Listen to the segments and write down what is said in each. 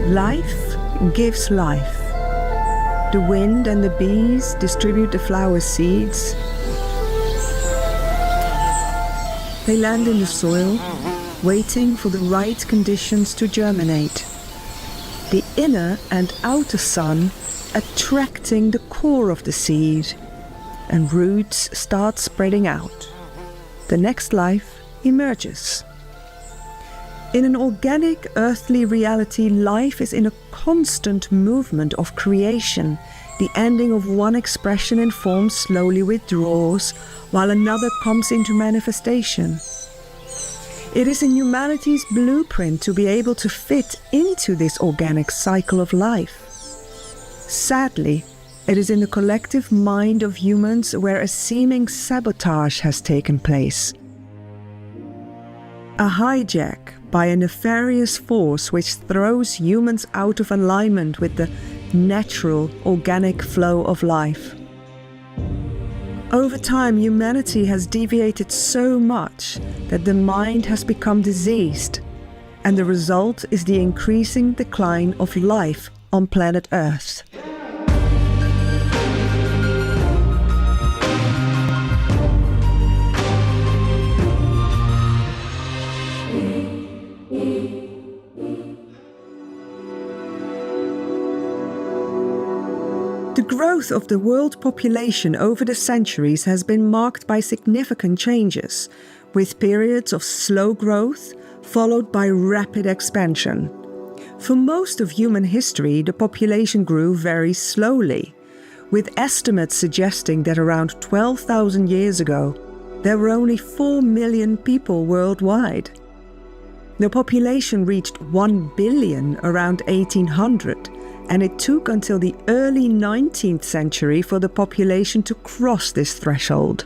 Life gives life. The wind and the bees distribute the flower seeds. They land in the soil, waiting for the right conditions to germinate. The inner and outer sun attracting the core of the seed, and roots start spreading out. The next life emerges. In an organic, earthly reality, life is in a constant movement of creation. The ending of one expression in form slowly withdraws, while another comes into manifestation. It is in humanity's blueprint to be able to fit into this organic cycle of life. Sadly, it is in the collective mind of humans where a seeming sabotage has taken place. A hijack by a nefarious force which throws humans out of alignment with the natural, organic flow of life. Over time, humanity has deviated so much that the mind has become diseased, and the result is the increasing decline of life on planet Earth. The growth of the world population over the centuries has been marked by significant changes, with periods of slow growth followed by rapid expansion. For most of human history, the population grew very slowly, with estimates suggesting that around 12,000 years ago, there were only 4 million people worldwide. The population reached 1 billion around 1800, and it took until the early 19th century for the population to cross this threshold.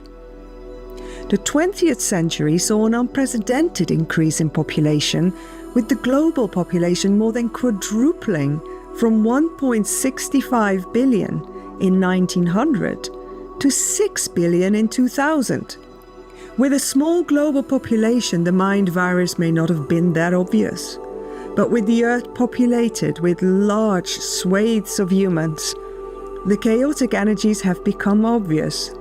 The 20th century saw an unprecedented increase in population, with the global population more than quadrupling from 1.65 billion in 1900 to 6 billion in 2000. With a small global population, the mind virus may not have been that obvious. But with the Earth populated with large swathes of humans, the chaotic energies have become obvious.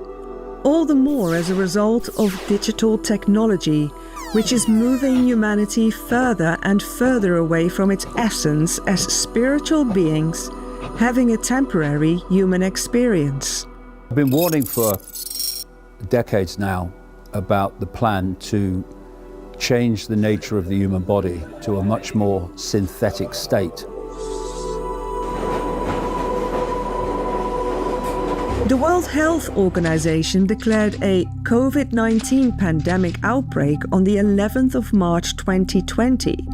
All the more as a result of digital technology, which is moving humanity further and further away from its essence as spiritual beings, having a temporary human experience. I've been warning for decades now about the plan to change the nature of the human body to a much more synthetic state. The World Health Organization declared a COVID-19 pandemic outbreak on the 11th of March 2020,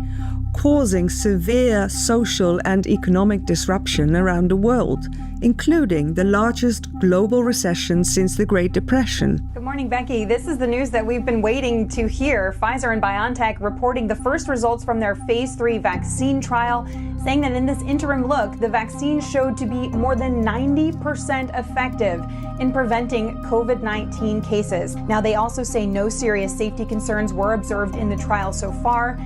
causing severe social and economic disruption around the world, including the largest global recession since the Great Depression. Good morning, Becky. This is the news that we've been waiting to hear. Pfizer and BioNTech reporting the first results from their phase 3 vaccine trial, saying that in this interim look, the vaccine showed to be more than 90% effective in preventing COVID-19 cases. Now, they also say no serious safety concerns were observed in the trial so far.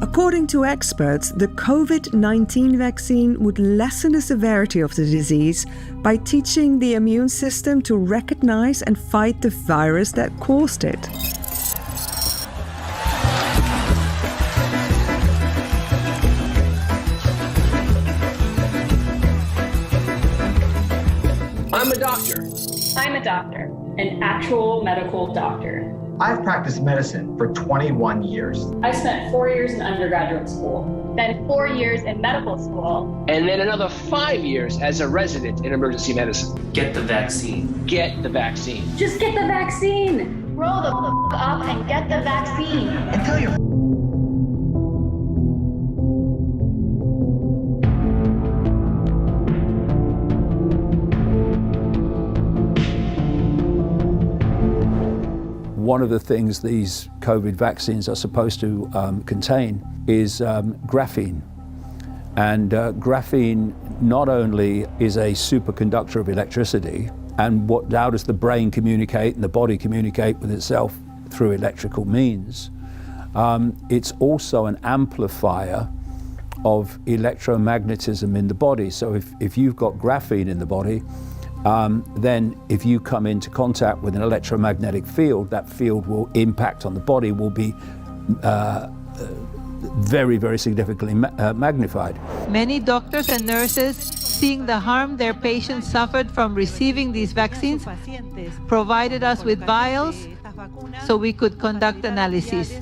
According to experts, the COVID-19 vaccine would lessen the severity of the disease by teaching the immune system to recognize and fight the virus that caused it. I'm a doctor. I'm a doctor, an actual medical doctor. I've practiced medicine for 21 years. I spent 4 years in undergraduate school, then 4 years in medical school, and then another 5 years as a resident in emergency medicine. Get the vaccine. Get the vaccine. Just get the vaccine. Roll the up and get the vaccine. Until you're One of the things these COVID vaccines are supposed to contain is graphene. And graphene not only is a superconductor of electricity, and how does the brain communicate and the body communicate with itself through electrical means, it's also an amplifier of electromagnetism in the body. So if you've got graphene in the body, then if you come into contact with an electromagnetic field, that field will impact on the body, will be very, very significantly magnified. Many doctors and nurses, seeing the harm their patients suffered from receiving these vaccines, provided us with vials so we could conduct analyses.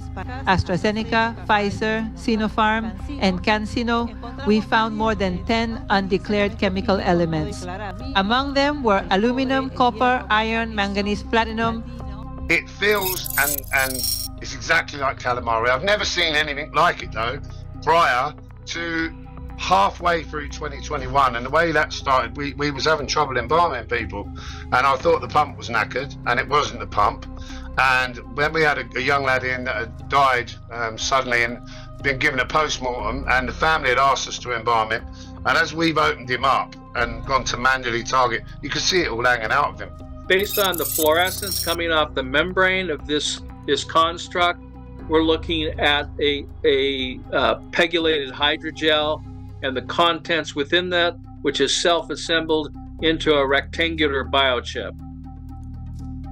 AstraZeneca, Pfizer, Sinopharm, and CanSino, we found more than 10 undeclared chemical elements. Among them were aluminum, copper, iron, manganese, platinum. It feels and it's exactly like calamari. I've never seen anything like it though, prior to halfway through 2021, and the way that started, we was having trouble embalming people, and I thought the pump was knackered, and it wasn't the pump. And when we had a young lad in that had died suddenly and been given a post-mortem, and the family had asked us to embalm him, and as we've opened him up and gone to manually target, you could see it all hanging out of him. Based on the fluorescence coming off the membrane of this construct, we're looking at a pegulated hydrogel and the contents within that, which is self-assembled into a rectangular biochip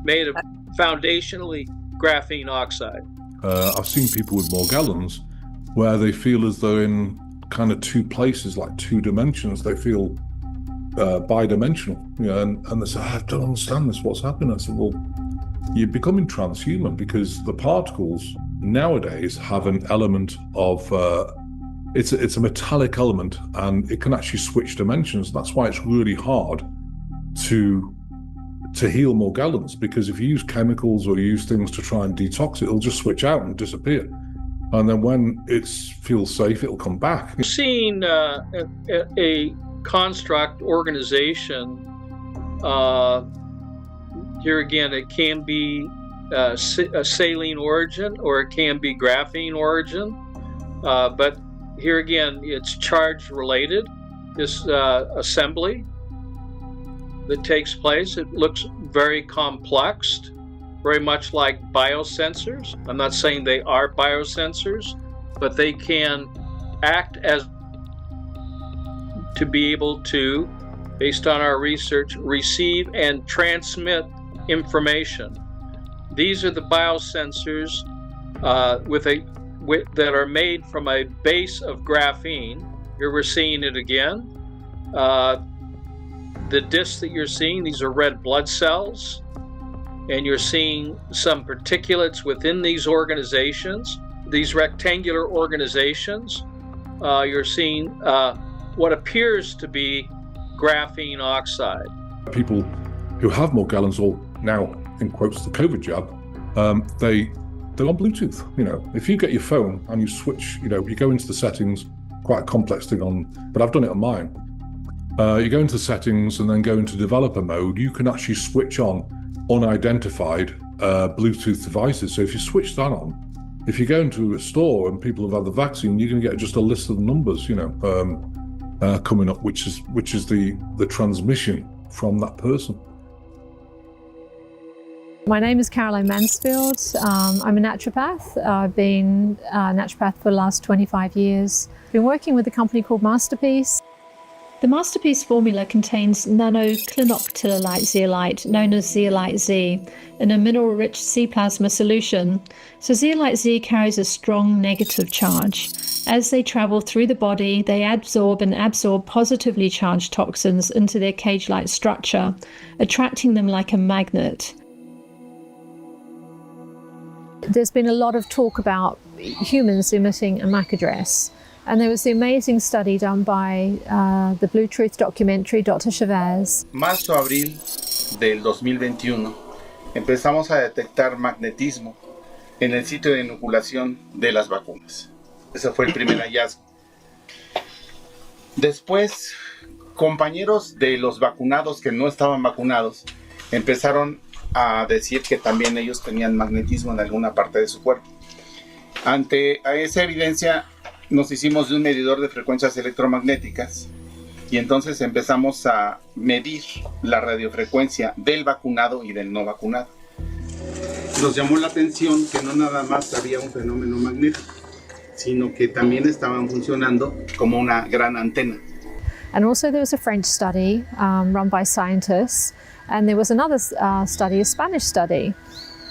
made of foundationally graphene oxide. I've seen people with Morgellons where they feel as though in kind of two places, like two dimensions, they feel bi-dimensional, you know, and they say, I don't understand this, what's happening? I said, well, you're becoming transhuman because the particles nowadays have an element of, it's a metallic element, and it can actually switch dimensions. That's why it's really hard to heal Morgellons, because if you use chemicals or use things to try and detox it, it'll just switch out and disappear. And then when it feels safe, it'll come back. We're seeing a construct organization. Here again, it can be a saline origin or it can be graphene origin. But here again, it's charge related. This assembly that takes place, it looks very complex, very much like biosensors. I'm not saying they are biosensors, but they can act as to be able to, based on our research, receive and transmit information. These are the biosensors that are made from a base of graphene. Here we're seeing it again. The discs that you're seeing, these are red blood cells, and you're seeing some particulates within these organizations, these rectangular organizations. You're seeing what appears to be graphene oxide. People who have Morgellons, or now in quotes the COVID jab, they're on Bluetooth. You know, if you get your phone and you switch, you know, you go into the settings, quite a complex thing but I've done it on mine. You go into settings and then go into developer mode. You can actually switch on unidentified Bluetooth devices. So if you switch that on, if you go into a store and people have had the vaccine, you're going to get just a list of numbers, you know, coming up, which is the transmission from that person. My name is Caroline Mansfield. I'm a naturopath. I've been a naturopath for the last 25 years. I've been working with a company called Masterpiece. The Masterpiece formula contains nanoclinoctillite zeolite, known as zeolite Z, in a mineral-rich C plasma solution. So zeolite Z carries a strong negative charge. As they travel through the body, they absorb positively charged toxins into their cage-like structure, attracting them like a magnet. There's been a lot of talk about humans emitting a MAC address. And there was the amazing study done by the Blue Truth documentary, Dr. Chavez. Marzo-abril del 2021 empezamos a detectar magnetismo en el sitio de inoculación de las vacunas. Ese fue el primer hallazgo. Después, compañeros de los vacunados que no estaban vacunados empezaron a decir que también ellos tenían magnetismo en alguna parte de su cuerpo. Ante esa evidencia, nos hicimos de un medidor de frecuencias electromagnéticas y entonces empezamos a medir la radiofrecuencia del vacunado y del no vacunado. Nos llamó la atención que no nada más había un fenómeno magnético, sino que también estaban funcionando como una gran antena. And also there was a French study run by scientists, and there was another study, a Spanish study.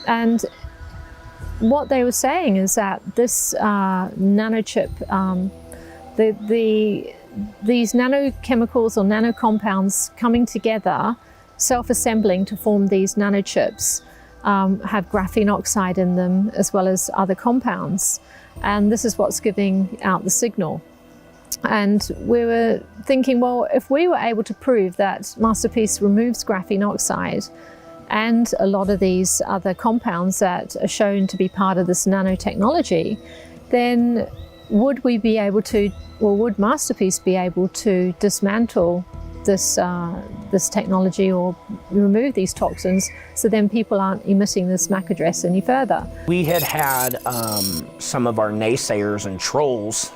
And what they were saying is that this nanochip, these nanochemicals or nanocompounds coming together, self-assembling to form these nanochips, have graphene oxide in them as well as other compounds. And this is what's giving out the signal. And we were thinking, well, if we were able to prove that Masterpiece removes graphene oxide and a lot of these other compounds that are shown to be part of this nanotechnology, then would we be able to, or would Masterpiece be able to dismantle this technology or remove these toxins so then people aren't emitting this MAC address any further? We had some of our naysayers and trolls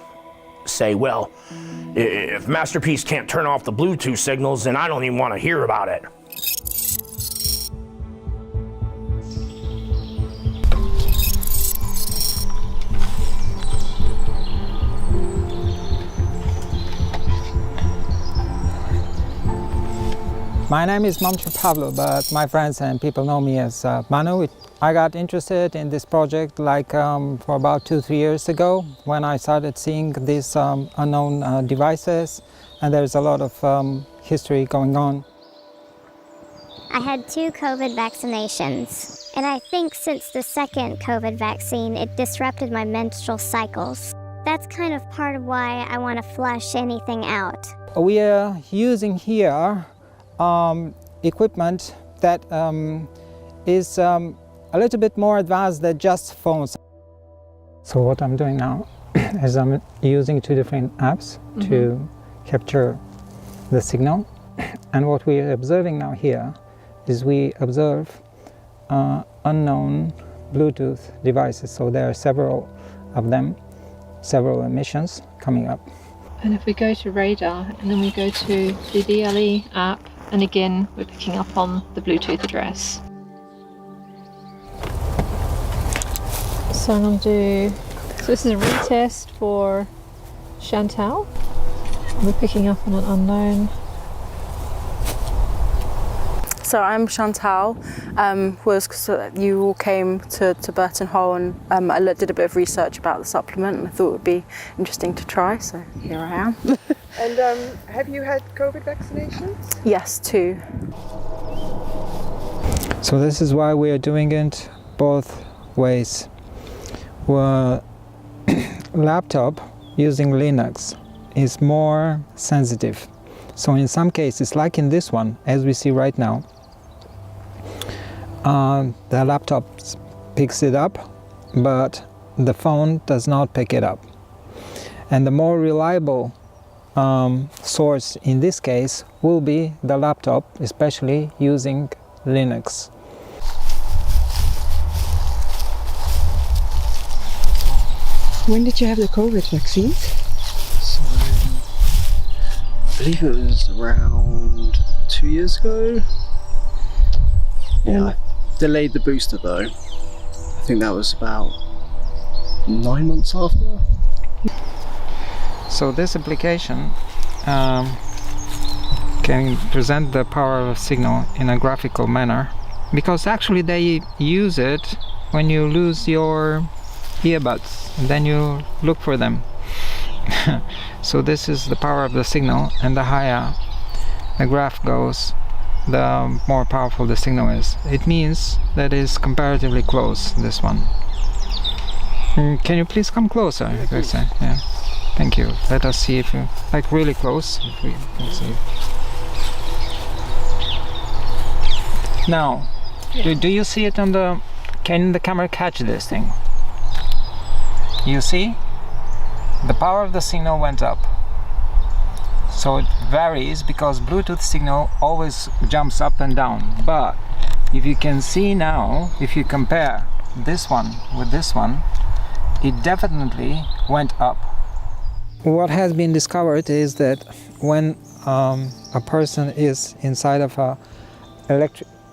say, well, if Masterpiece can't turn off the Bluetooth signals, then I don't even want to hear about it. My name is Mamcho Pablo, but my friends and people know me as Manu. I got interested in this project for about 2-3 years ago when I started seeing these unknown devices, and there's a lot of history going on. I had 2 COVID vaccinations, and I think since the second COVID vaccine, it disrupted my menstrual cycles. That's kind of part of why I want to flush anything out. We are using here equipment that is a little bit more advanced than just phones. So what I'm doing now is I'm using 2 different apps to capture the signal. And what we're observing now here is we observe unknown Bluetooth devices. So there are several of them, several emissions coming up. And if we go to radar and then we go to the DLE app, and again we're picking up on the Bluetooth address. So I'm going to do, so this is a retest for Chantal. We're picking up on an unknown. So I'm Chantal, you all came to Burton Hole, and I did a bit of research about the supplement and I thought it would be interesting to try, so here I am. And have you had COVID vaccinations? Yes, 2. So this is why we are doing it both ways. Laptop using Linux is more sensitive. So in some cases, like in this one, as we see right now, the laptop picks it up, but the phone does not pick it up. And the more reliable source in this case will be the laptop, especially using Linux. When did you have the COVID vaccines? So, I believe it was around 2 years ago. Yeah, I delayed the booster though. I think that was about 9 months after. So this application can present the power of a signal in a graphical manner, because actually they use it when you lose your earbuds and then you look for them. So this is the power of the signal, and the higher the graph goes, the more powerful the signal is. It means that it's comparatively close, this one. Can you please come closer? Yeah. Thank you. Let us see if you, like really close, if we can see. Now, do you see it on the, can the camera catch this thing? You see? The power of the signal went up. So it varies because Bluetooth signal always jumps up and down. But if you can see now, if you compare this one with this one, it definitely went up. What has been discovered is that when a person is inside of a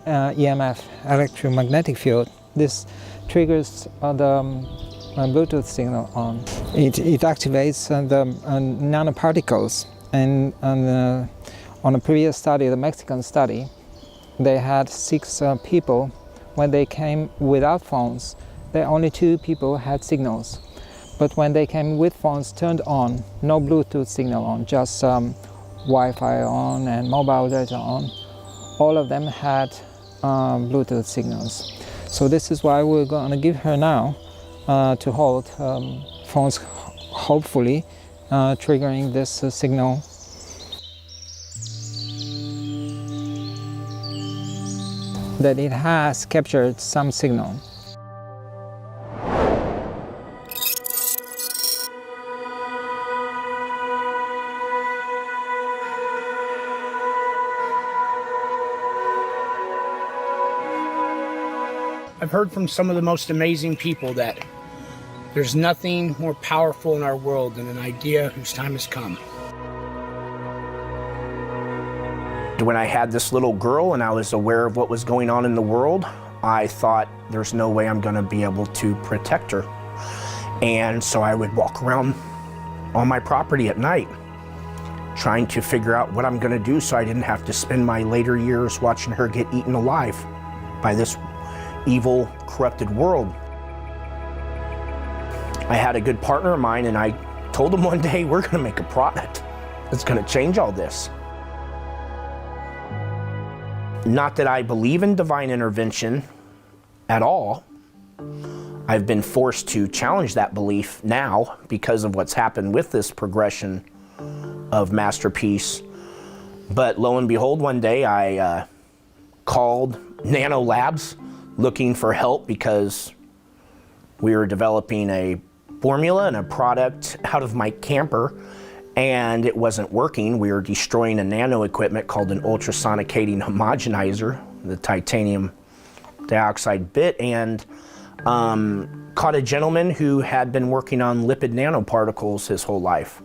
EMF, electromagnetic field, this triggers the Bluetooth signal on. It activates the nanoparticles. And on a previous study, the Mexican study, they had 6 people. When they came without phones, only 2 people had signals. But when they came with phones turned on, no Bluetooth signal on, just Wi-Fi on and mobile data on, all of them had Bluetooth signals. So this is why we're going to give her now to hold phones, hopefully triggering this signal. That it has captured some signal. I've heard from some of the most amazing people that there's nothing more powerful in our world than an idea whose time has come. When I had this little girl and I was aware of what was going on in the world, I thought there's no way I'm going to be able to protect her. And so I would walk around on my property at night trying to figure out what I'm going to do so I didn't have to spend my later years watching her get eaten alive by this evil, corrupted world. I had a good partner of mine and I told him one day, we're going to make a product that's going to change all this. Not that I believe in divine intervention at all. I've been forced to challenge that belief now because of what's happened with this progression of Masterpiece. But lo and behold, one day I called Nano Labs looking for help because we were developing a formula and a product out of my camper and it wasn't working. We were destroying a nano equipment called an ultrasonicating homogenizer, the titanium dioxide bit, and caught a gentleman who had been working on lipid nanoparticles his whole life.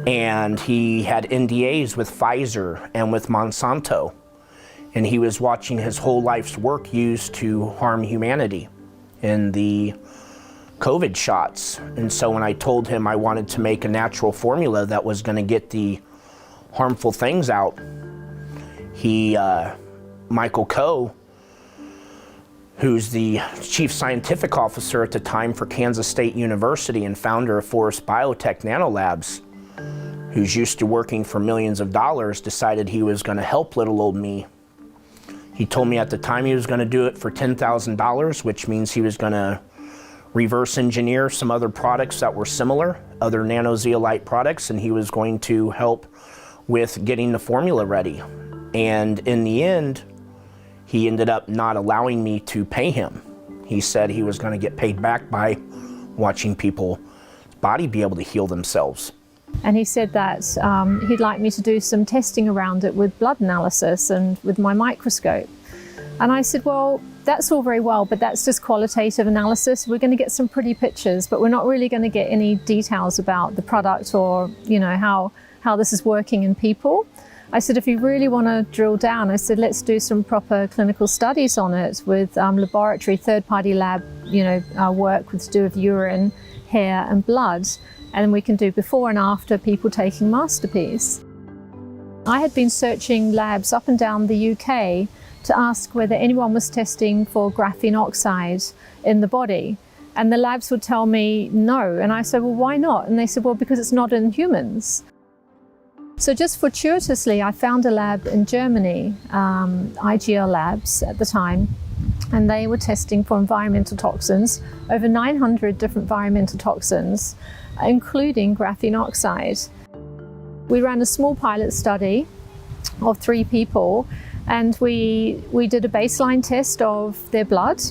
And he had NDAs with Pfizer and with Monsanto. And he was watching his whole life's work used to harm humanity in the COVID shots. And so when I told him I wanted to make a natural formula that was going to get the harmful things out, he, Michael Coe, who's the chief scientific officer at the time for Kansas State University and founder of Forest Biotech Nanolabs, who's used to working for millions of dollars, decided he was going to help little old me. He told me at the time he was going to do it for $10,000, which means he was going to reverse engineer some other products that were similar, other nanozeolite products, and he was going to help with getting the formula ready. And in the end, he ended up not allowing me to pay him. He said he was going to get paid back by watching people's body be able to heal themselves. And he said that he'd like me to do some testing around it with blood analysis and with my microscope. And I said, well, that's all very well, but that's just qualitative analysis. We're going to get some pretty pictures, but we're not really going to get any details about the product or, you know, how this is working in people. I said, if you really want to drill down, I said, let's do some proper clinical studies on it with laboratory, third-party lab, work with to do with urine, hair and blood. And we can do before and after people taking Masterpiece. I had been searching labs up and down the UK to ask whether anyone was testing for graphene oxide in the body. And the labs would tell me no. And I said, well, why not? And they said, well, because it's not in humans. So just fortuitously, I found a lab in Germany, IGL Labs at the time, and they were testing for environmental toxins, over 900 different environmental toxins, including graphene oxide. We ran a small pilot study of 3 people, and we did a baseline test of their blood,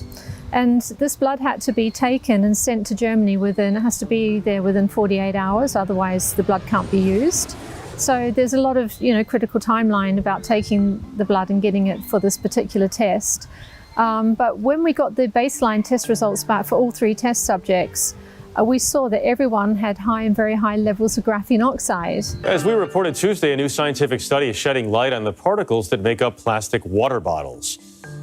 and this blood had to be taken and sent to Germany it has to be there within 48 hours, otherwise the blood can't be used. So there's a lot of critical timeline about taking the blood and getting it for this particular test. But when we got the baseline test results back for all 3 test subjects, we saw that everyone had high and very high levels of graphene oxide. As we reported Tuesday, a new scientific study is shedding light on the particles that make up plastic water bottles.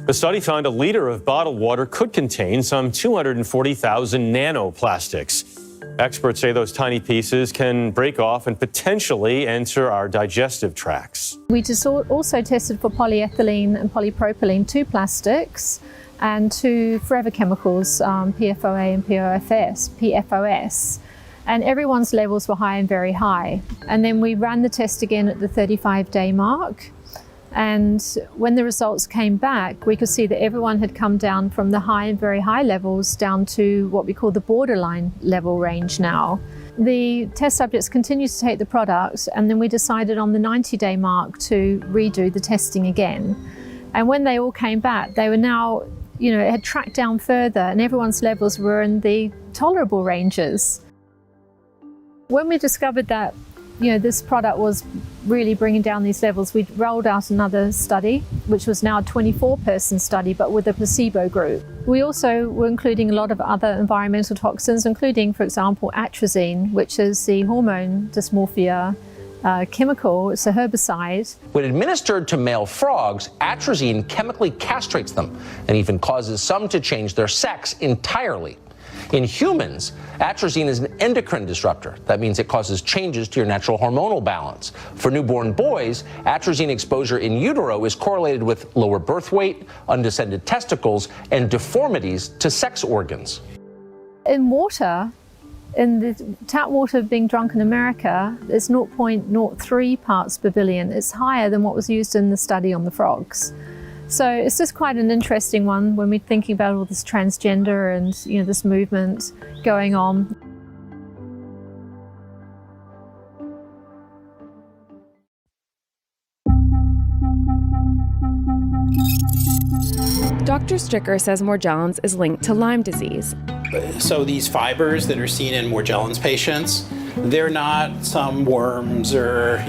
The study found a liter of bottled water could contain some 240,000 nanoplastics. Experts say those tiny pieces can break off and potentially enter our digestive tracts. We just also tested for polyethylene and polypropylene, two plastics, and two forever chemicals, PFOA and PFOS. And everyone's levels were high and very high. And then we ran the test again at the 35-day mark. And when the results came back, we could see that everyone had come down from the high and very high levels down to what we call the borderline level range now. The test subjects continued to take the product, and then we decided on the 90-day mark to redo the testing again. And when they all came back, they were now, it had tracked down further, and everyone's levels were in the tolerable ranges. When we discovered that this product was really bringing down these levels, we rolled out another study, which was now a 24-person study, but with a placebo group. We also were including a lot of other environmental toxins, including, for example, atrazine, which is the hormone dysmorphia chemical. It's a herbicide. When administered to male frogs, atrazine chemically castrates them and even causes some to change their sex entirely. In humans, atrazine is an endocrine disruptor. That means it causes changes to your natural hormonal balance. For newborn boys, atrazine exposure in utero is correlated with lower birth weight, undescended testicles, and deformities to sex organs. In water, in the tap water being drunk in America, it's 0.03 parts per billion. It's higher than what was used in the study on the frogs. So it's just quite an interesting one when we're thinking about all this transgender and this movement going on. Dr. Stricker says Morgellons is linked to Lyme disease. So these fibers that are seen in Morgellons patients, they're not some worms or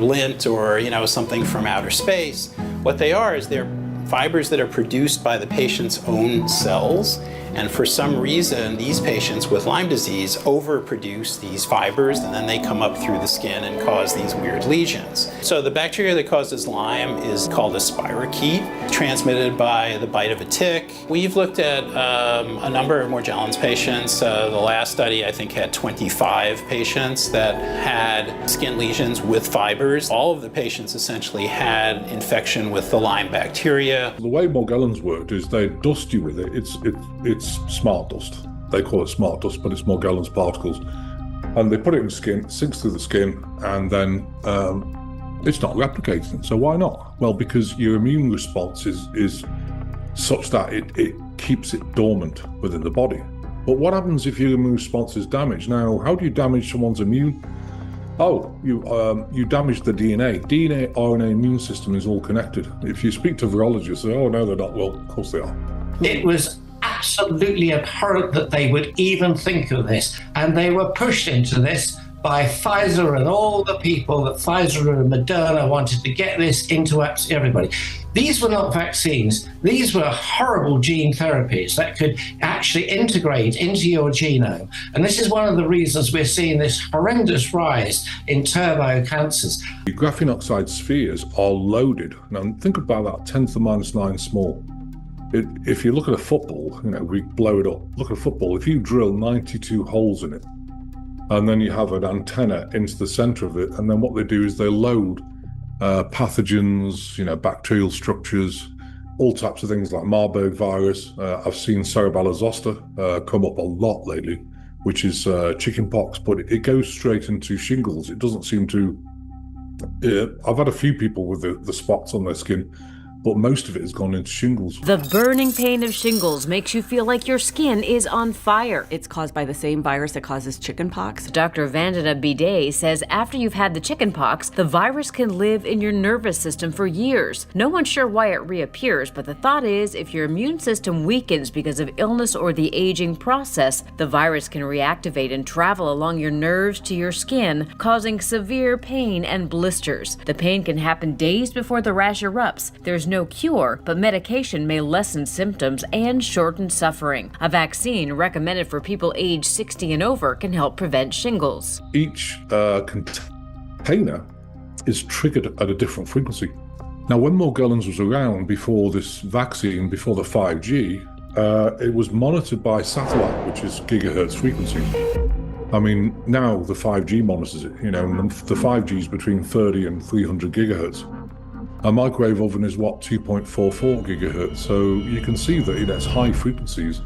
lint or something from outer space. What they are is they're fibers that are produced by the patient's own cells. And for some reason, these patients with Lyme disease overproduce these fibers, and then they come up through the skin and cause these weird lesions. So the bacteria that causes Lyme is called a spirochete, transmitted by the bite of a tick. We've looked at a number of Morgellons patients. The last study, I think, had 25 patients that had skin lesions with fibers. All of the patients essentially had infection with the Lyme bacteria. The way Morgellons worked is they dust you with it. It's smart dust. They call it smart dust, but it's Morgellons particles. And they put it in the skin, sinks through the skin, and then it's not replicating. So why not? Well, because your immune response is such that it keeps it dormant within the body. But what happens if your immune response is damaged? Now, how do you damage someone's immune? Oh, you damage the DNA. DNA, RNA, immune system is all connected. If you speak to virologists, they say, oh, no, they're not. Well, of course they are. It was absolutely abhorrent that they would even think of this. And they were pushed into this by Pfizer and all the people that Pfizer and Moderna wanted to get this into absolutely everybody. These were not vaccines. These were horrible gene therapies that could actually integrate into your genome. And this is one of the reasons we're seeing this horrendous rise in turbo cancers. The graphene oxide spheres are loaded. Now think about that, 10 to the minus 9 small. If you look at a football, we blow it up. Look at a football. If you drill 92 holes in it, and then you have an antenna into the center of it, and then what they do is they load pathogens, bacterial structures, all types of things like Marburg virus. I've seen cerebella zoster come up a lot lately, which is chickenpox, but it goes straight into shingles. It doesn't seem to. I've had a few people with the spots on their skin, but most of it has gone into shingles. The burning pain of shingles makes you feel like your skin is on fire. It's caused by the same virus that causes chickenpox. Dr. Vandana Bidet says after you've had the chickenpox, the virus can live in your nervous system for years. No one's sure why it reappears, but the thought is if your immune system weakens because of illness or the aging process, the virus can reactivate and travel along your nerves to your skin, causing severe pain and blisters. The pain can happen days before the rash erupts. There's no cure, but medication may lessen symptoms and shorten suffering. A vaccine recommended for people age 60 and over can help prevent shingles. Each container is triggered at a different frequency. Now, when Morgellons was around before this vaccine, before the 5G, it was monitored by satellite, which is gigahertz frequency. I mean, now the 5G monitors it, you know, and the 5G is between 30 and 300 gigahertz. A microwave oven is what, 2.44 gigahertz. So you can see that it's high frequencies,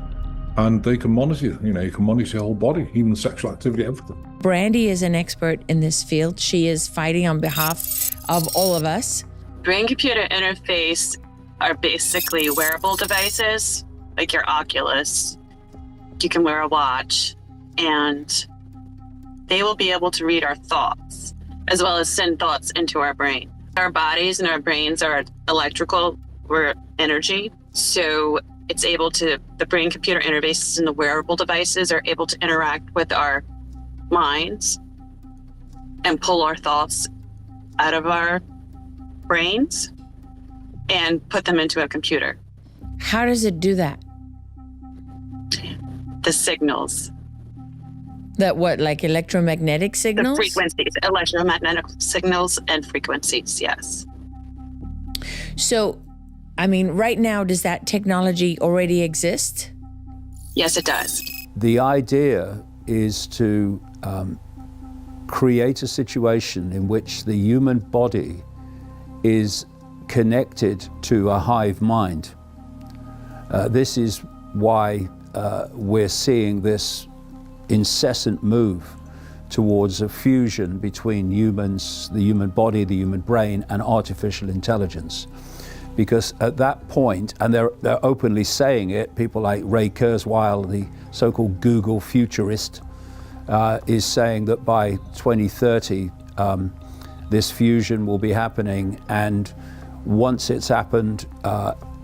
and they can monitor, you can monitor your whole body, even sexual activity, everything. Brandy is an expert in this field. She is fighting on behalf of all of us. Brain-computer interface are basically wearable devices, like your Oculus. You can wear a watch, and they will be able to read our thoughts, as well as send thoughts into our brain. Our bodies and our brains are electrical, we're energy, so it's able to, the brain-computer interfaces and the wearable devices are able to interact with our minds and pull our thoughts out of our brains and put them into a computer. How does it do that? The signals. That what, like electromagnetic signals? The frequencies, electromagnetic signals and frequencies, yes. So, I mean, right now, does that technology already exist? Yes, it does. The idea is to create a situation in which the human body is connected to a hive mind. This is why we're seeing this incessant move towards a fusion between humans, the human body, the human brain, and artificial intelligence. Because at that point, and they're openly saying it, people like Ray Kurzweil, the so-called Google futurist, is saying that by 2030, this fusion will be happening, and once it's happened,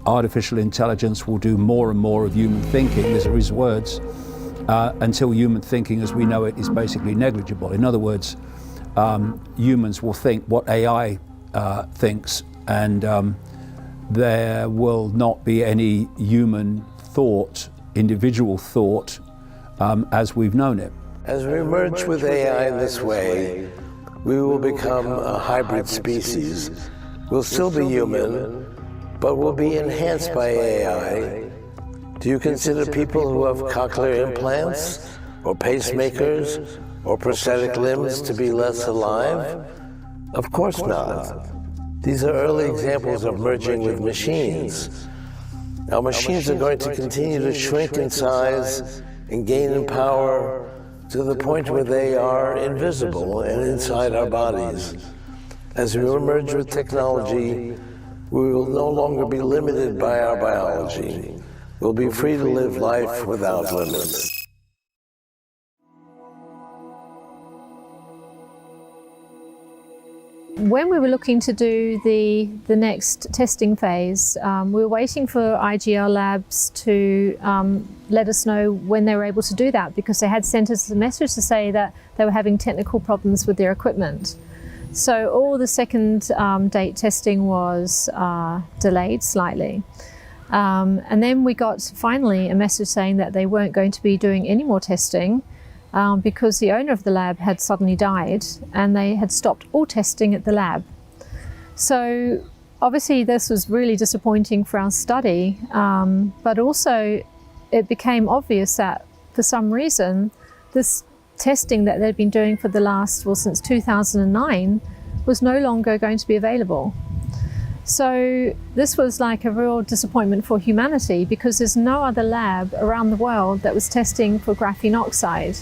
artificial intelligence will do more and more of human thinking, these are his words, until human thinking as we know it is basically negligible. In other words, humans will think what AI thinks, and there will not be any human thought, individual thought, as we've known it. As we merge with AI this way, we will become a hybrid species. We'll still be human, but we'll be enhanced by AI. Do you consider people who have cochlear implants, or pacemakers, or prosthetic limbs to be less alive? Of course not. These are early examples of merging with machines. Our machines are going to continue to shrink in size and gain in power to the point where they are invisible and inside our bodies. As we merge with technology, we will no longer be limited by our biology. We'll be free to live life without limits. When we were looking to do the next testing phase, we were waiting for IGL Labs to let us know when they were able to do that, because they had sent us a message to say that they were having technical problems with their equipment. So all the second date testing was delayed slightly. And then we got finally a message saying that they weren't going to be doing any more testing because the owner of the lab had suddenly died and they had stopped all testing at the lab. So obviously this was really disappointing for our study, but also it became obvious that for some reason this testing that they'd been doing for the last, well, since 2009 was no longer going to be available. So this was like a real disappointment for humanity, because there's no other lab around the world that was testing for graphene oxide.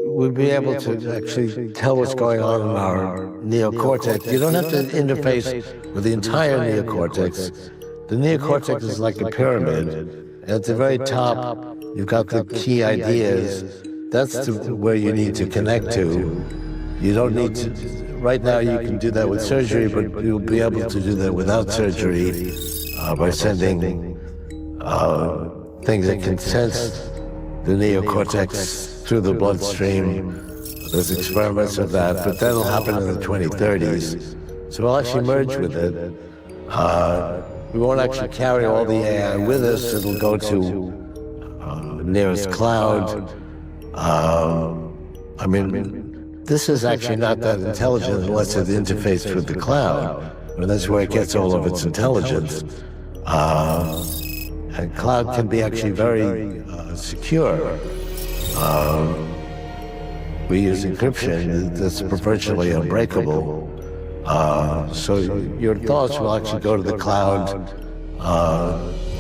We'll be able to actually tell what's going on in our neocortex. You don't have to interface with the entire neocortex. The neocortex is like a pyramid. At the very top, you've got the key ideas. That's where you need to connect to. You don't need to, right now you can do that with surgery, but you'll be able to do that without surgery by sending things that can sense the neocortex through the bloodstream. There's experiments of that, but that'll happen in the 2030s. So we'll actually merge with it. We won't actually carry all the AI with us. It'll go to nearest cloud, I mean, this is actually not that intelligent unless it interfaces with the cloud. And that's where it gets all of its intelligence. And cloud can be actually very secure. We use encryption that's virtually unbreakable. So your thoughts will actually go to the cloud.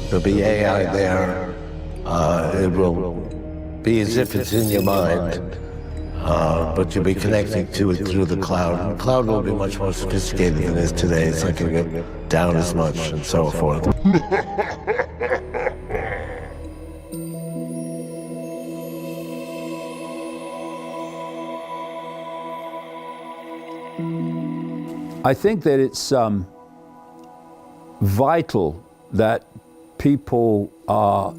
There'll be AI there. It will be as if it's in your mind, but you'll be connecting to it through the cloud. The cloud will be much more sophisticated than it is today. It's not going to get down as much and so forth. I think that it's vital that people are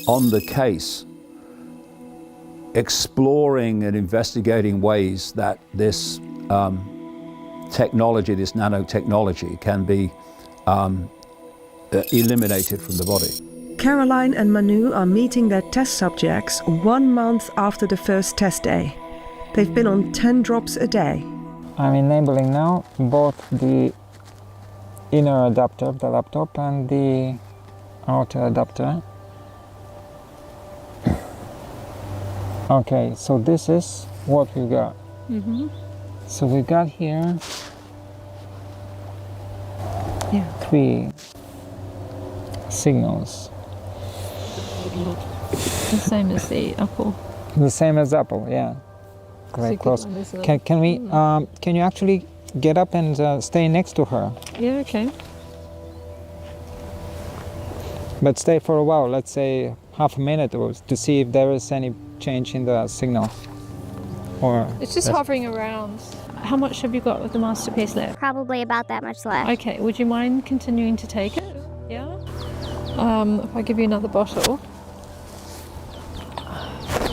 on the case, exploring and investigating ways that this technology, this nanotechnology, can be eliminated from the body. Caroline and Manu are meeting their test subjects 1 month after the first test day. They've been on 10 drops a day. I'm enabling now both the inner adapter of the laptop and the outer adapter. Okay, so this is what we got. So we got here 3 signals. The same as the apple. The same as apple, yeah. Very close. Can we? Can you actually get up and stay next to her? Yeah, okay. But stay for a while, let's say half a minute or to see if there is any change in the signal. Or it's just hovering around. How much have you got with the masterpiece left? Probably about that much left. Okay, would you mind continuing to take it? Yeah? If I give you another bottle.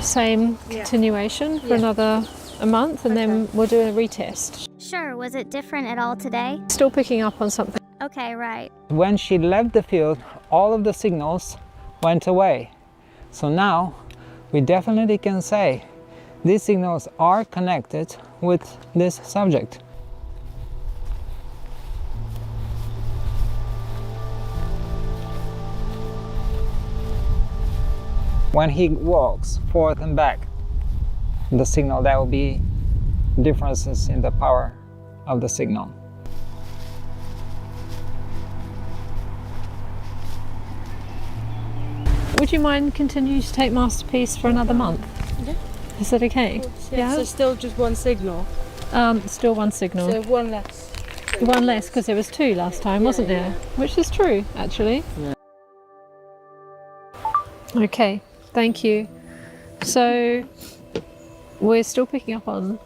Same continuation for another a month, and then we'll do a retest. Sure, was it different at all today? Still picking up on something. Okay, right. When she left the field, all of the signals went away. So now we definitely can say these signals are connected with this subject. When he walks forth and back, the signal, there will be differences in the power of the signal. Would you mind continuing to take masterpiece for another month? Yeah. Is that okay? Yeah. So still just one signal? Still one signal. So one less. One less, because there was 2 last time, wasn't there? Which is true, actually. Yeah. Okay, thank you. So we're still picking up on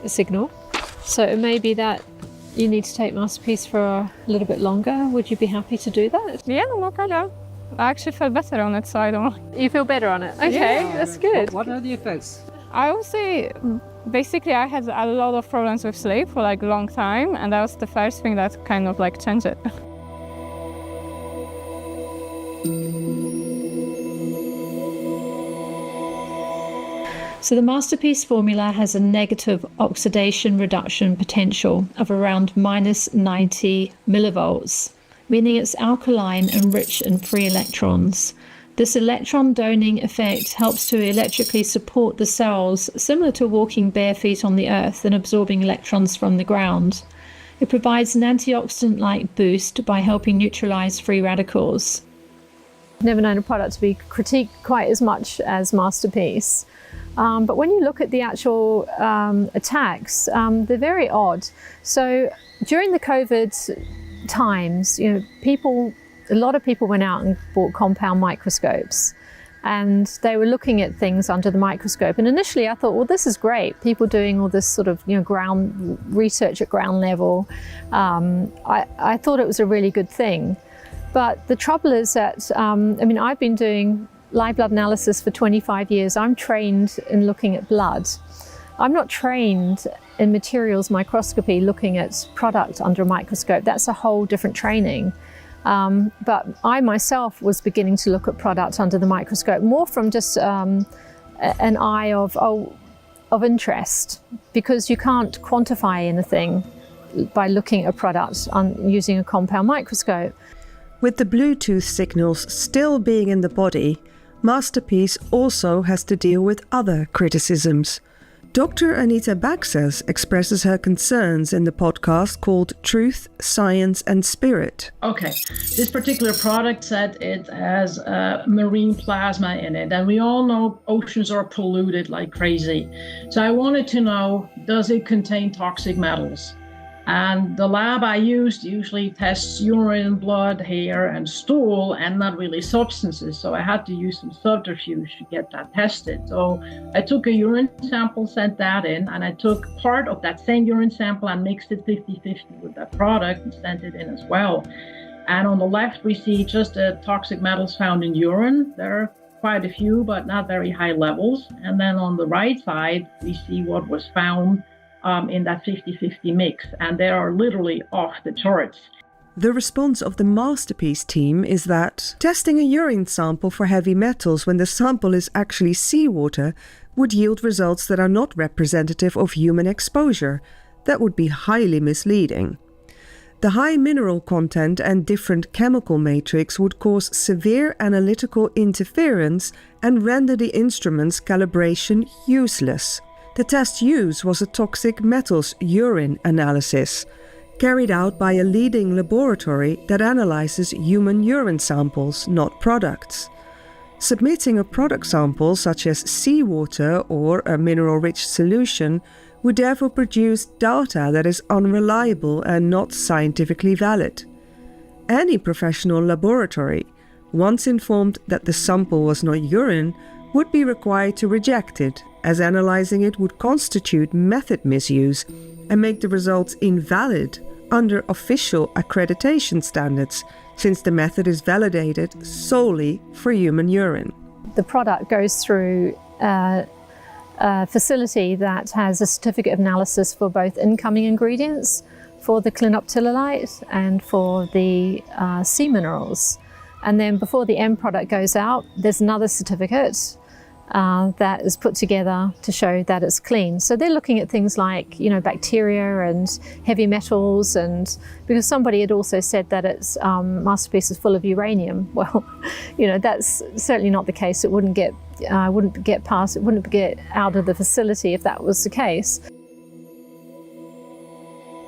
a signal. So it may be that you need to take masterpiece for a little bit longer. Would you be happy to do that? Yeah, no problem. I actually feel better on it, so I don't... You feel better on it? Okay, that's good. What are the effects? I would say, basically, I had a lot of problems with sleep for like a long time, and that was the first thing that kind of like changed it. So the masterpiece formula has a negative oxidation reduction potential of around minus 90 millivolts, meaning it's alkaline and rich in free electrons. This electron doning effect helps to electrically support the cells, similar to walking bare feet on the earth and absorbing electrons from the ground. It provides an antioxidant-like boost by helping neutralize free radicals. I've never known a product to be critiqued quite as much as Masterpiece. But when you look at the actual attacks, they're very odd. So during the COVID times, a lot of people went out and bought compound microscopes, and they were looking at things under the microscope. And initially I thought, well, this is great. People doing all this sort of ground research at ground level. I thought it was a really good thing. But the trouble is that, I've been doing live blood analysis for 25 years. I'm trained in looking at blood. I'm not trained in materials microscopy looking at product under a microscope. That's a whole different training. But I myself was beginning to look at product under the microscope, more from just an eye of interest, because you can't quantify anything by looking at a product using a compound microscope. With the Bluetooth signals still being in the body, Masterpiece also has to deal with other criticisms. Dr. Anita Baxas expresses her concerns in the podcast called Truth, Science and Spirit. Okay, this particular product said it has marine plasma in it, and we all know oceans are polluted like crazy. So I wanted to know, does it contain toxic metals? And the lab I used usually tests urine, blood, hair, and stool, and not really substances. So I had to use some subterfuge to get that tested. So I took a urine sample, sent that in, and I took part of that same urine sample and mixed it 50-50 with that product and sent it in as well. And on the left, we see just the toxic metals found in urine. There are quite a few, but not very high levels. And then on the right side, we see what was found in that 50-50 mix, and they are literally off the charts. The response of the Masterpiece team is that testing a urine sample for heavy metals when the sample is actually seawater would yield results that are not representative of human exposure. That would be highly misleading. The high mineral content and different chemical matrix would cause severe analytical interference and render the instrument's calibration useless. The test used was a toxic metals urine analysis, carried out by a leading laboratory that analyzes human urine samples, not products. Submitting a product sample such as seawater or a mineral-rich solution would therefore produce data that is unreliable and not scientifically valid. Any professional laboratory, once informed that the sample was not urine, would be required to reject it, as analyzing it would constitute method misuse and make the results invalid under official accreditation standards, since the method is validated solely for human urine. The product goes through a facility that has a certificate of analysis for both incoming ingredients, for the clinoptilolite and for the sea minerals. And then before the end product goes out, there's another certificate that is put together to show that it's clean. So they're looking at things like, bacteria and heavy metals, and because somebody had also said that its Masterpiece is full of uranium. Well, that's certainly not the case. It wouldn't get out of the facility if that was the case.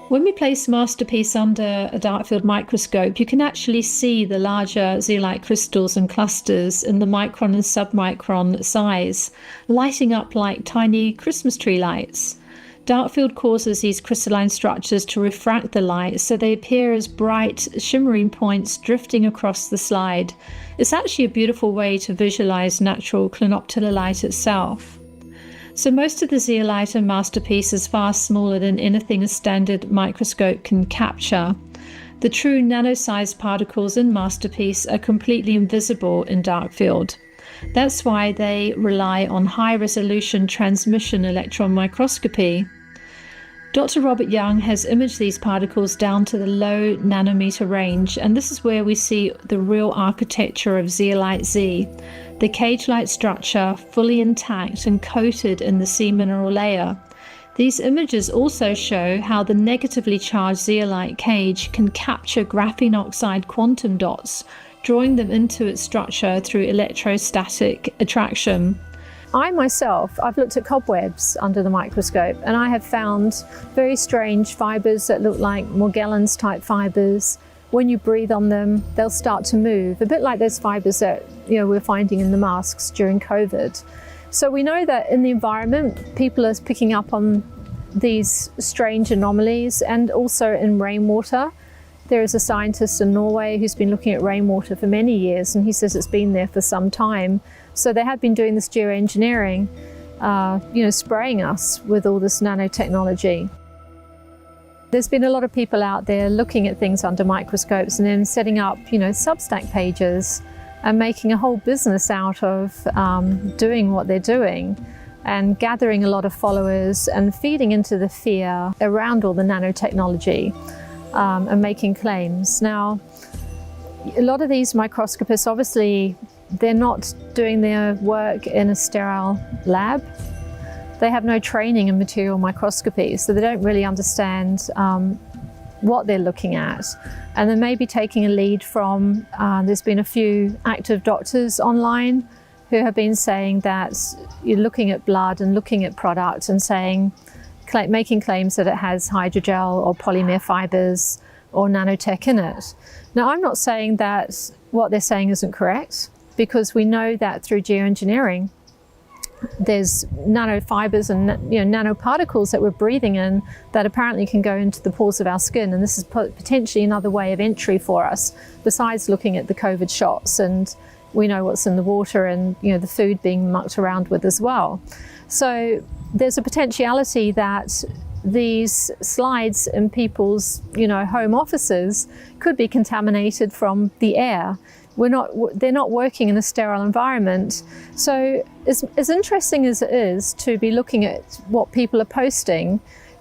When we place Masterpiece under a dark field microscope, you can actually see the larger zeolite crystals and clusters in the micron and submicron size, lighting up like tiny Christmas tree lights. Dark field causes these crystalline structures to refract the light, so they appear as bright, shimmering points drifting across the slide. It's actually a beautiful way to visualize natural clinoptilolite itself. So most of the zeolite in Masterpiece is far smaller than anything a standard microscope can capture. The true nano-sized particles in Masterpiece are completely invisible in dark field. That's why they rely on high-resolution transmission electron microscopy. Dr. Robert Young has imaged these particles down to the low nanometer range, and this is where we see the real architecture of zeolite Z, the cage-like structure fully intact and coated in the sea mineral layer. These images also show how the negatively charged zeolite cage can capture graphene oxide quantum dots, drawing them into its structure through electrostatic attraction. I've looked at cobwebs under the microscope, and I have found very strange fibers that look like Morgellons type fibers. When you breathe on them, they'll start to move, a bit like those fibers that we're finding in the masks during COVID. So we know that in the environment, people are picking up on these strange anomalies, and also in rainwater. There is a scientist in Norway who's been looking at rainwater for many years, and he says it's been there for some time. So they have been doing this geoengineering, spraying us with all this nanotechnology. There's been a lot of people out there looking at things under microscopes and then setting up, Substack pages and making a whole business out of doing what they're doing and gathering a lot of followers and feeding into the fear around all the nanotechnology and making claims. Now, a lot of these microscopists obviously they're not doing their work in a sterile lab. They have no training in material microscopy, so they don't really understand what they're looking at. And they may be taking a lead from, there's been a few active doctors online who have been saying that you're looking at blood and looking at product and saying, making claims that it has hydrogel or polymer fibers or nanotech in it. Now, I'm not saying that what they're saying isn't correct, because we know that through geoengineering, there's nanofibers and nanoparticles that we're breathing in that apparently can go into the pores of our skin, and this is potentially another way of entry for us, besides looking at the COVID shots, and we know what's in the water and the food being mucked around with as well. So there's a potentiality that these slides in people's home offices could be contaminated from the air. They're not working in a sterile environment. So as interesting as it is to be looking at what people are posting,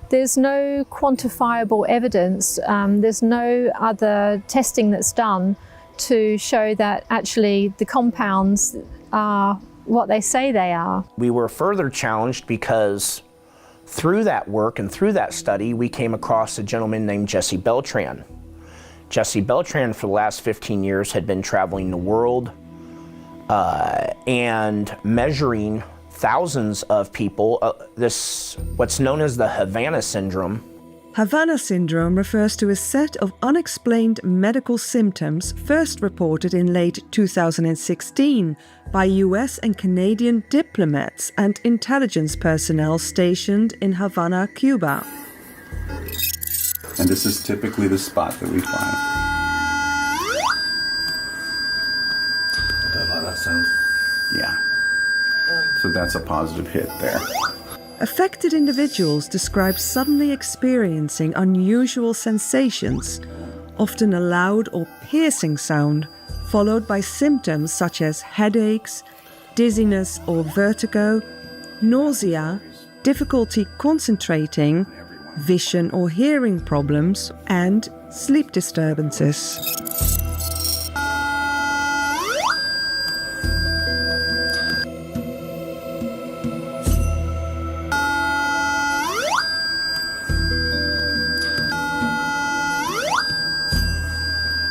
there's no quantifiable evidence, there's no other testing that's done to show that actually the compounds are what they say they are. We were further challenged because through that work and through that study, we came across a gentleman named Jesse Beltran. Jesse Beltran, for the last 15 years, had been traveling the world and measuring thousands of people. What's known as the Havana syndrome. Havana syndrome refers to a set of unexplained medical symptoms first reported in late 2016 by US and Canadian diplomats and intelligence personnel stationed in Havana, Cuba. And this is typically the spot that we find. Yeah. So that's a positive hit there. Affected individuals describe suddenly experiencing unusual sensations, often a loud or piercing sound, followed by symptoms such as headaches, dizziness or vertigo, nausea, difficulty concentrating, vision or hearing problems, and sleep disturbances.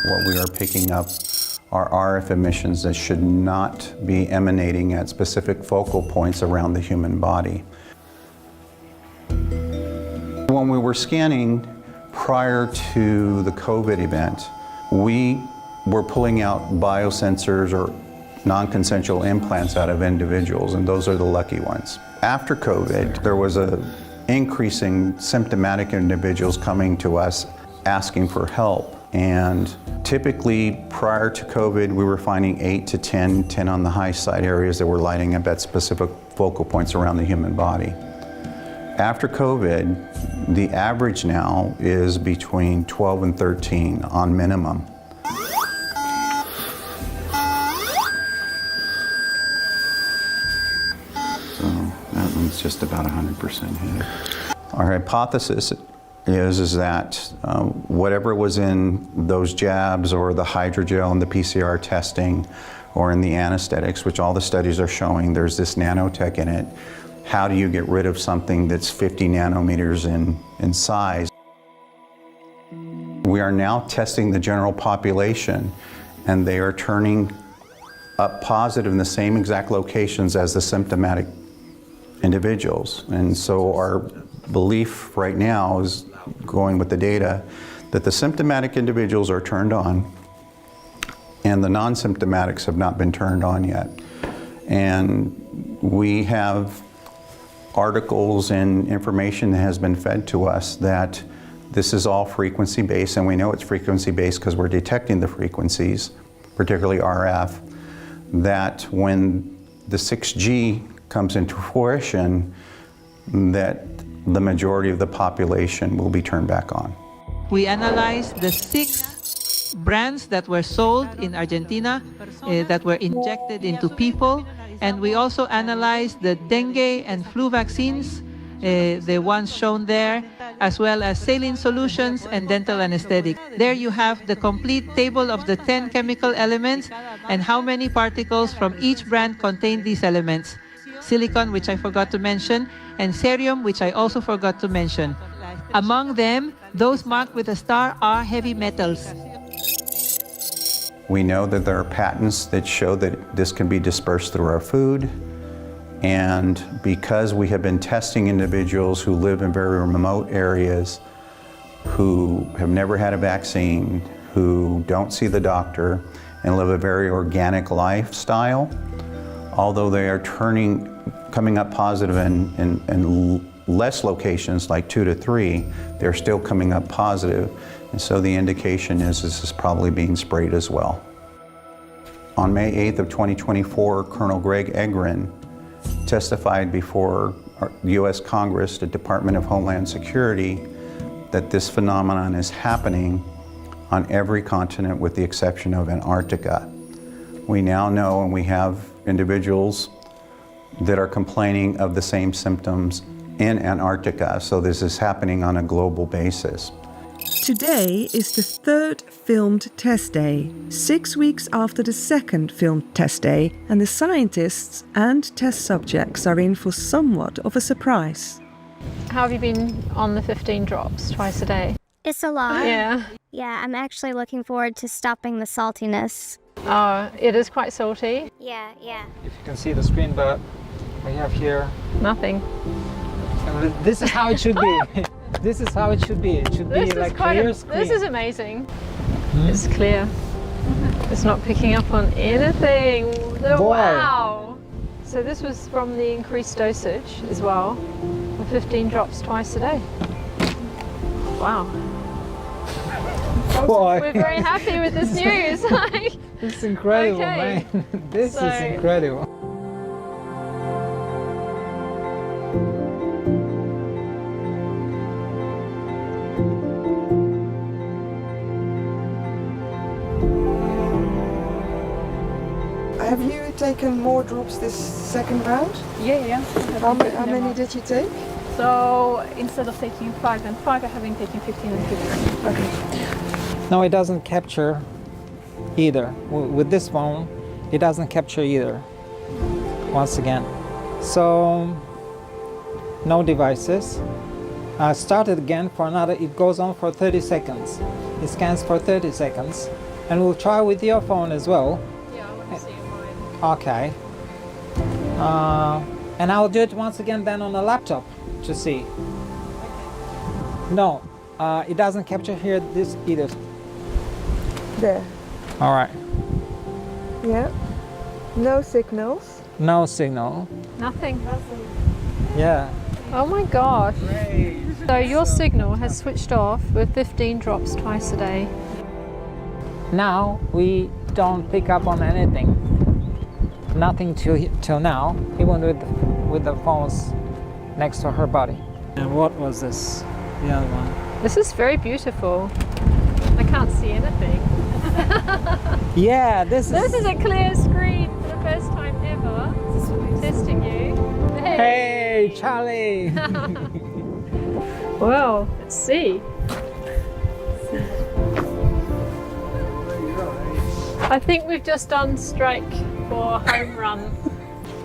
What we are picking up are RF emissions that should not be emanating at specific focal points around the human body. When we were scanning prior to the COVID event, we were pulling out biosensors or non-consensual implants out of individuals, and those are the lucky ones. After COVID, there was an increasing symptomatic individuals coming to us asking for help. And typically, prior to COVID, we were finding 8 to 10 on the high side areas that were lighting up at specific focal points around the human body. After COVID, the average now is between 12 and 13 on minimum. So that one's just about 100% hit. Our hypothesis is that whatever was in those jabs or the hydrogel and the PCR testing or in the anesthetics, which all the studies are showing there's this nanotech in it, how do you get rid of something that's 50 nanometers in size? We are now testing the general population, and they are turning up positive in the same exact locations as the symptomatic individuals. And so our belief right now is, going with the data, that the symptomatic individuals are turned on and the non-symptomatics have not been turned on yet. And we have articles and information that has been fed to us that this is all frequency based, and we know it's frequency based because we're detecting the frequencies, particularly RF, that when the 6G comes into fruition, that the majority of the population will be turned back on. We analyzed the 6 brands that were sold in Argentina that were injected into people, and we also analyzed the dengue and flu vaccines the ones shown there, as well as saline solutions and dental anesthetic. There you have the complete table of the 10 chemical elements and how many particles from each brand contain these elements. Silicon, which I forgot to mention, and cerium, which I also forgot to mention. Among them, those marked with a star are heavy metals. We know that there are patents that show that this can be dispersed through our food. And because we have been testing individuals who live in very remote areas, who have never had a vaccine, who don't see the doctor, and live a very organic lifestyle, although they are coming up positive in less locations, like 2 to 3, they're still coming up positive. And so the indication is this is probably being sprayed as well. On May 8th of 2024, Colonel Greg Egren testified before the U.S. Congress, the Department of Homeland Security, that this phenomenon is happening on every continent with the exception of Antarctica. We now know, and we have individuals that are complaining of the same symptoms in Antarctica, so this is happening on a global basis. Today is the third filmed test day, 6 weeks after the second filmed test day, and the scientists and test subjects are in for somewhat of a surprise. How have you been on the 15 drops twice a day? It's a lot. Yeah. Yeah, I'm actually looking forward to stopping the saltiness. Oh, it is quite salty. Yeah. If you can see the screen, but we have here nothing. This is how it should be. This is how it should be. It should be like clear screen. This is amazing. It's clear. It's not picking up on anything. Wow. So this was from the increased dosage as well. The 15 drops twice a day. Wow. Boy. We're very happy with this news. This is incredible, okay. man. This is incredible. Have you taken more drops this second round? Yeah. How many did you take? So instead of taking 5 and 5, I have been taking 15 and 15. Okay. No, it doesn't capture either. With this one, it doesn't capture either. Once again. So, no devices. I started again for another, it goes on for 30 seconds. It scans for 30 seconds. And we'll try with your phone as well. Yeah, I want to see mine. Okay. And I'll do it once again then on a laptop to see. No, it doesn't capture here this either. There. All right. Yeah. No signals. No signal. Nothing. Yeah. Oh my gosh. Great. So your signal has switched off with 15 drops twice a day. Now we don't pick up on anything. Nothing till now, even with the phones next to her body. And what was this? The other one. This is very beautiful. I can't see anything. Yeah, this is a clear screen for the first time ever. Testing you. Hey, Charlie. Well, let's see. I think we've just done strike for home run.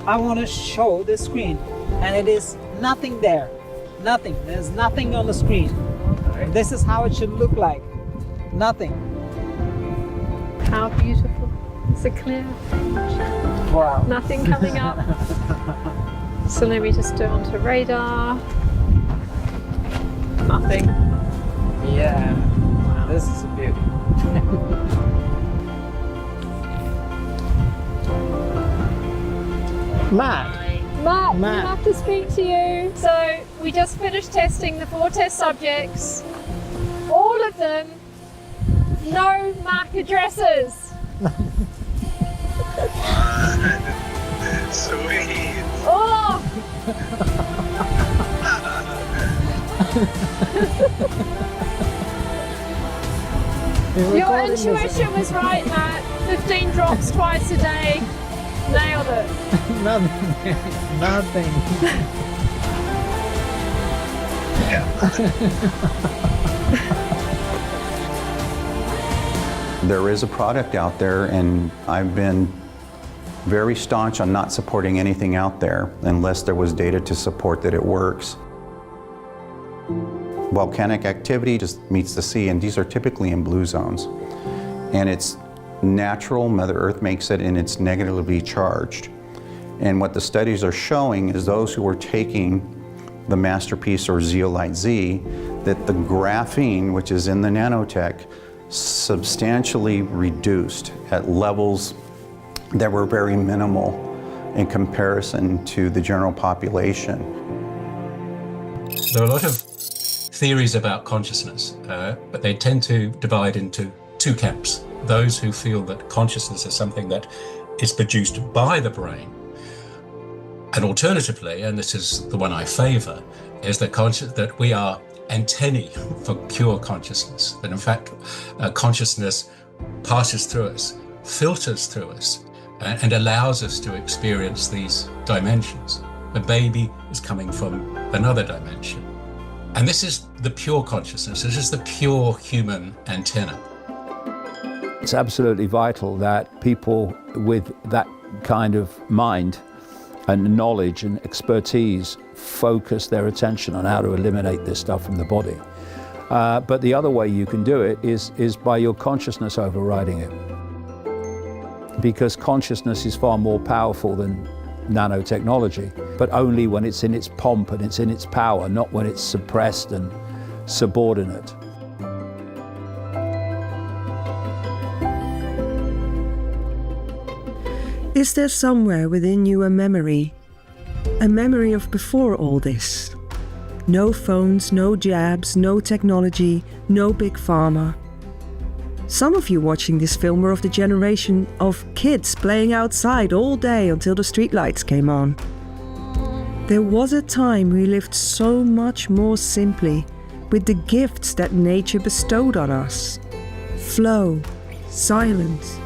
I want to show the screen, and it is nothing there. Nothing. There's nothing on the screen. This is how it should look like. Nothing. How beautiful. It's a clear. Wow. Nothing coming up. So let me just do it onto radar. Nothing. Yeah. Wow. This is a beauty. Matt, I have to speak to you. So we just finished testing the 4 test subjects. All of them, no MAC addresses. Sweet. Oh! Your intuition was right, Matt. 15 drops twice a day. Nailed it. Nothing. There is a product out there, and I've been very staunch on not supporting anything out there unless there was data to support that it works. Volcanic activity just meets the sea, and these are typically in blue zones. And it's natural, Mother Earth makes it, and it's negatively charged. And what the studies are showing is those who are taking the masterpiece or zeolite Z, that the graphene, which is in the nanotech, substantially reduced at levels that were very minimal in comparison to the general population. There are a lot of theories about consciousness, but they tend to divide into two camps. Those who feel that consciousness is something that is produced by the brain. And alternatively, and this is the one I favor, is that we are antennae for pure consciousness. That in fact, consciousness passes through us, filters through us, and allows us to experience these dimensions. The baby is coming from another dimension. And this is the pure consciousness. This is the pure human antenna. It's absolutely vital that people with that kind of mind and knowledge and expertise focus their attention on how to eliminate this stuff from the body. But the other way you can do it is by your consciousness overriding it. Because consciousness is far more powerful than nanotechnology, but only when it's in its pomp and it's in its power, not when it's suppressed and subordinate. Is there somewhere within you a memory of before all this? No phones, no jabs, no technology, no big pharma. Some of you watching this film are of the generation of kids playing outside all day until the streetlights came on. There was a time we lived so much more simply with the gifts that nature bestowed on us. Flow, silence,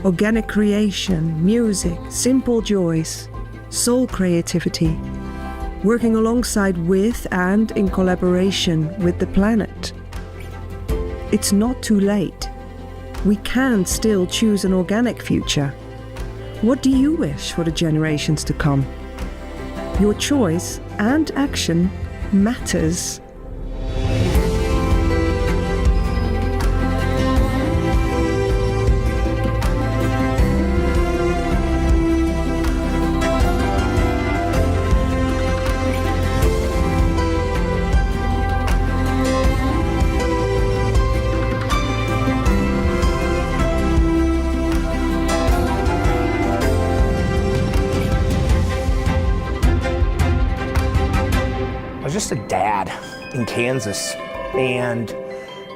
organic creation, music, simple joys, soul creativity, working alongside with and in collaboration with the planet. It's not too late. We can still choose an organic future. What do you wish for the generations to come? Your choice and action matters. Just a dad in Kansas, and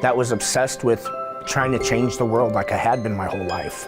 that was obsessed with trying to change the world like I had been my whole life.